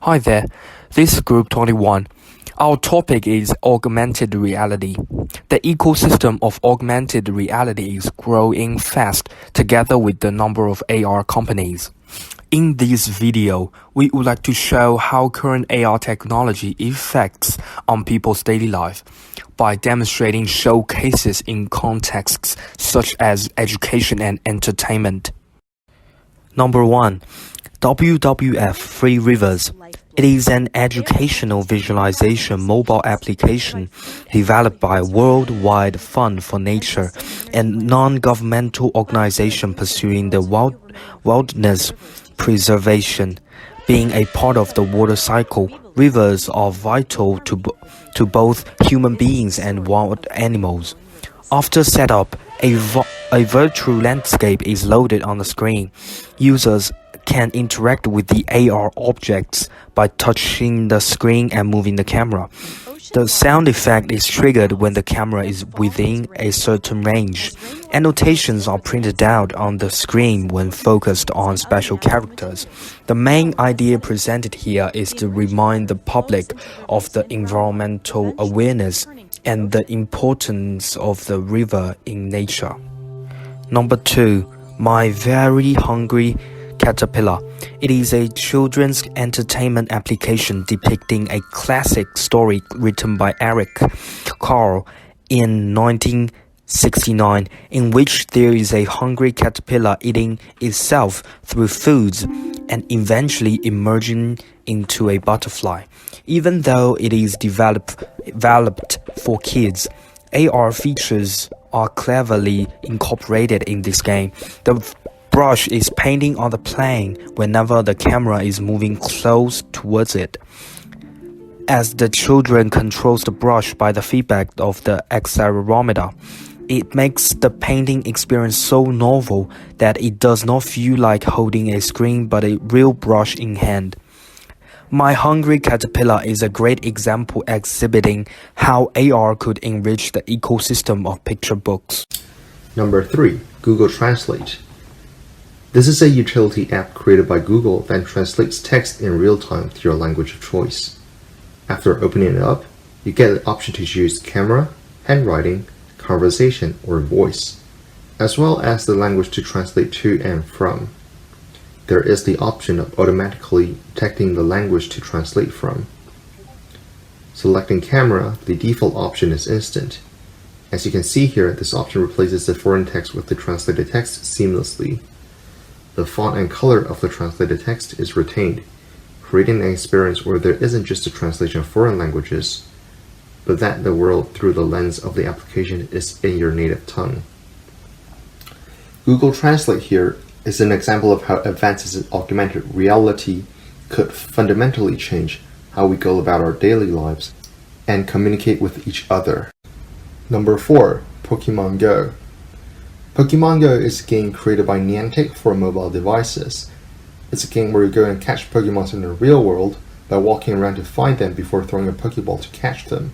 Hi there, this is Group 21. Our topic is augmented reality. The ecosystem of augmented reality is growing fast together with the number of AR companies. In this video, we would like to show how current AR technology affects on people's daily life by demonstrating showcases in contexts such as education and entertainment. Number 1. WWF Free Rivers. It is an educational visualization mobile application developed by Worldwide Fund for Nature, a non-governmental organization pursuing the wilderness preservation. Being a part of the water cycle, rivers are vital to both human beings and wild animals. After setup, a virtual landscape is loaded on the screen. Users can interact with the AR objects by touching the screen and moving the camera. The sound effect is triggered when the camera is within a certain range. Annotations are printed out on the screen when focused on special characters. The main idea presented here is to remind the public of the environmental awareness and the importance of the river in nature. Number 2. My Very Hungry Caterpillar. It is a children's entertainment application depicting a classic story written by Eric Carle in 1969, in which there is a hungry caterpillar eating itself through foods and eventually emerging into a butterfly. Even though it is developed for kids, AR features are cleverly incorporated in this game. The brush is painting on the plane whenever the camera is moving close towards it. As the children controls the brush by the feedback of the accelerometer, it makes the painting experience so novel that it does not feel like holding a screen but a real brush in hand. My Hungry Caterpillar is a great example exhibiting how AR could enrich the ecosystem of picture books. Number 3. Google Translate. This is a utility app created by Google that translates text in real time to your language of choice. After opening it up, you get the option to choose camera, handwriting, conversation, or voice, as well as the language to translate to and from. There is the option of automatically detecting the language to translate from. Selecting camera, the default option is instant. As you can see here, this option replaces the foreign text with the translated text seamlessly. The font and color of the translated text is retained, creating an experience where there isn't just a translation of foreign languages, but that the world through the lens of the application is in your native tongue. Google Translate here is an example of how advances in augmented reality could fundamentally change how we go about our daily lives and communicate with each other. Number 4. Pokemon Go. Pokemon Go is a game created by Niantic for mobile devices. It's a game where you go and catch Pokemon in the real world by walking around to find them before throwing a Pokeball to catch them.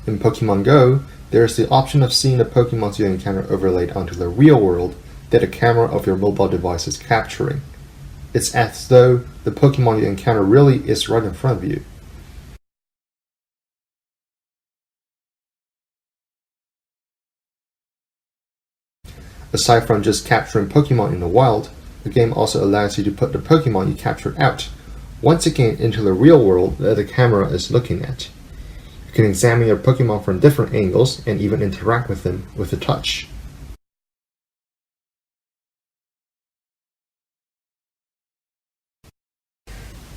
In Pokemon Go, there is the option of seeing the Pokemon you encounter overlaid onto the real world that the camera of your mobile device is capturing. It's as though the Pokemon you encounter really is right in front of you. Aside from just capturing Pokemon in the wild, the game also allows you to put the Pokemon you captured out, once again into the real world that the camera is looking at. You can examine your Pokemon from different angles and even interact with them with a touch.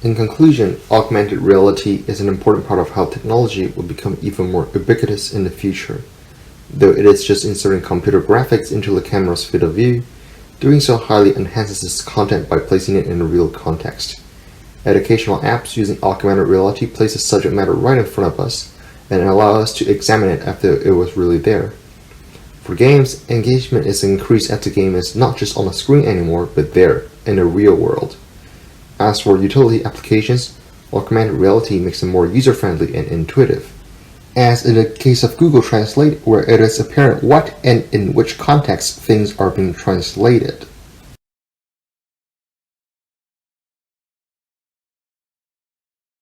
In conclusion, augmented reality is an important part of how technology will become even more ubiquitous in the future. Though it is just inserting computer graphics into the camera's field of view, doing so highly enhances its content by placing it in a real context. Educational apps using augmented reality place the subject matter right in front of us and allow us to examine it after it was really there. For games, engagement is increased as the game is not just on the screen anymore, but there, in the real world. As for utility applications, augmented reality makes them more user-friendly and intuitive. As in the case of Google Translate, where it is apparent what and in which context things are being translated.